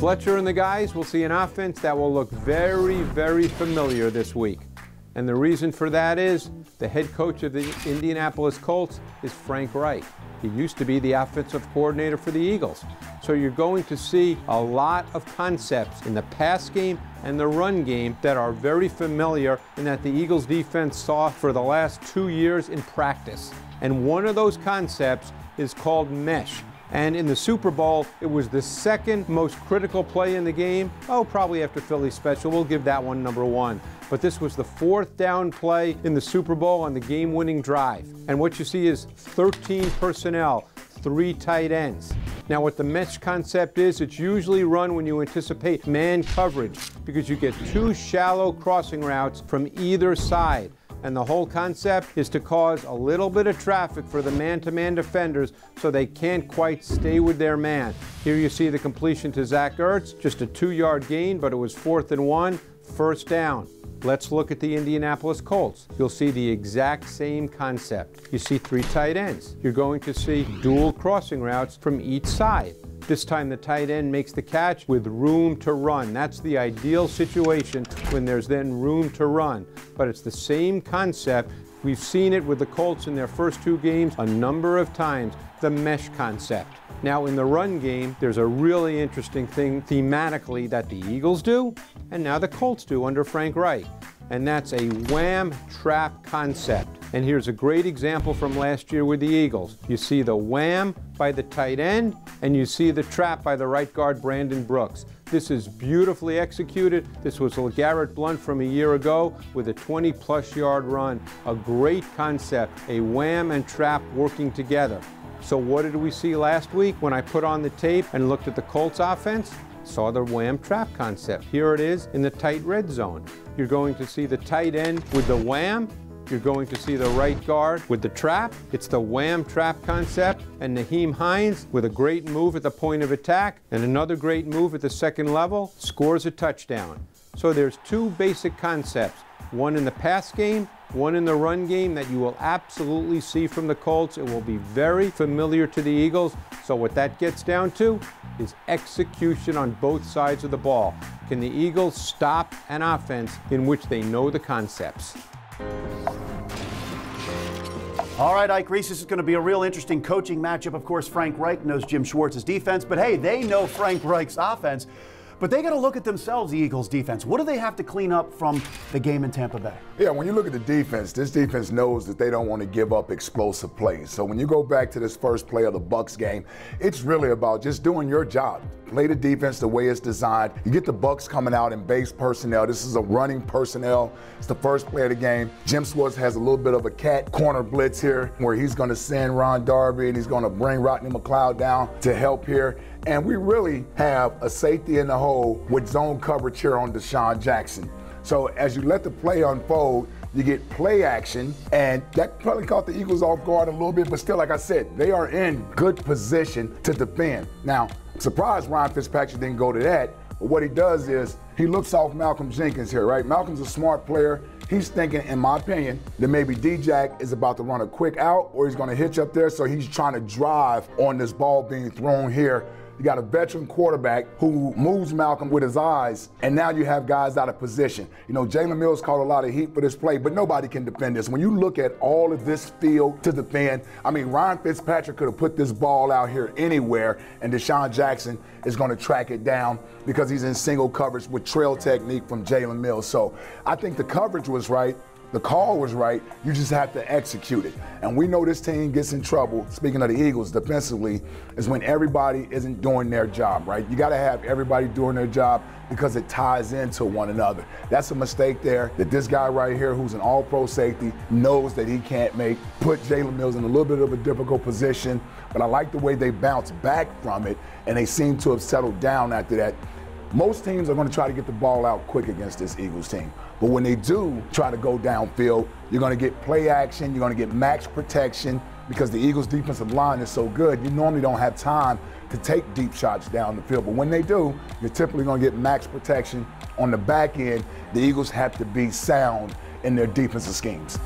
Fletcher and the guys will see an offense that will look very, very familiar this week. And the reason for that is the head coach of the Indianapolis Colts is Frank Reich. He used to be the offensive coordinator for the Eagles. So you're going to see a lot of concepts in the pass game and the run game that are very familiar and that the Eagles defense saw for the last 2 years in practice. And one of those concepts is called mesh. And in the Super Bowl, it was the second most critical play in the game. Oh, probably after Philly special. We'll give that one number 1. But this was the 4th down play in the Super Bowl on the game-winning drive. And what you see is 13 personnel, 3 tight ends. Now what the mesh concept is, it's usually run when you anticipate man coverage because you get 2 shallow crossing routes from either side. And the whole concept is to cause a little bit of traffic for the man-to-man defenders so they can't quite stay with their man. Here you see the completion to Zach Ertz, just a 2-yard gain, but it was 4th and 1, first down. Let's look at the Indianapolis Colts. You'll see the exact same concept. You see 3 tight ends. You're going to see dual crossing routes from each side. This time the tight end makes the catch with room to run. That's the ideal situation when there's then room to run. But it's the same concept. We've seen it with the Colts in their first 2 games a number of times, the mesh concept. Now in the run game, there's a really interesting thing thematically that the Eagles do, and now the Colts do under Frank Reich. And that's a wham trap concept. And here's a great example from last year with the Eagles. You see the wham by the tight end, and you see the trap by the right guard, Brandon Brooks. This is beautifully executed. This was LeGarrette Blount from a year ago with a 20-plus yard run. A great concept, a wham and trap working together. So what did we see last week when I put on the tape and looked at the Colts offense? Saw the wham trap concept. Here it is in the tight red zone. You're going to see the tight end with the wham. You're going to see the right guard with the trap. It's the wham trap concept, and Nyheim Hines with a great move at the point of attack and another great move at the second level scores a touchdown. So there's 2 basic concepts, one in the pass game, one in the run game that you will absolutely see from the Colts. It will be very familiar to the Eagles. So what that gets down to is execution on both sides of the ball. Can the Eagles stop an offense in which they know the concepts? All right, Ike Reese, this is going to be a real interesting coaching matchup. Of course, Frank Reich knows Jim Schwartz's defense, but hey, they know Frank Reich's offense. But they got to look at themselves, the Eagles' defense. What do they have to clean up from the game in Tampa Bay? Yeah, when you look at the defense, this defense knows that they don't want to give up explosive plays. So when you go back to this first play of the Bucs game, it's really about just doing your job. Play the defense the way it's designed. You get the Bucs coming out in base personnel. This is a running personnel. It's the first play of the game. Jim Schwartz has a little bit of a cat corner blitz here where he's going to send Ron Darby and he's going to bring Rodney McLeod down to help here. And we really have a safety in the hole with zone coverage here on Deshaun Jackson. So as you let the play unfold, you get play action, and that probably caught the Eagles off guard a little bit, but still, like I said, they are in good position to defend. Now, surprised Ryan Fitzpatrick didn't go to that, but what he does is he looks off Malcolm Jenkins here, right? Malcolm's a smart player. He's thinking, in my opinion, that maybe D-Jack is about to run a quick out or he's going to hitch up there, so he's trying to drive on this ball being thrown here. You got a veteran quarterback who moves Malcolm with his eyes, and now you have guys out of position. You know, Jalen Mills caught a lot of heat for this play, but nobody can defend this. When you look at all of this field to defend, I mean, Ryan Fitzpatrick could have put this ball out here anywhere, and Deshaun Jackson is going to track it down because he's in single coverage with trail technique from Jalen Mills. So I think the coverage was right. The call was right. You just have to execute it. And we know this team gets in trouble, speaking of the Eagles defensively, is when everybody isn't doing their job, right? You got to have everybody doing their job because it ties into one another. That's a mistake there that this guy right here, who's an all-pro safety, knows that he can't make. Put Jalen Mills in a little bit of a difficult position, but I like the way they bounce back from it, and they seem to have settled down after that. Most teams are going to try to get the ball out quick against this Eagles team. But when they do try to go downfield, you're going to get play action, you're going to get max protection because the Eagles' defensive line is so good, you normally don't have time to take deep shots down the field. But when they do, you're typically going to get max protection. On the back end, the Eagles have to be sound in their defensive schemes.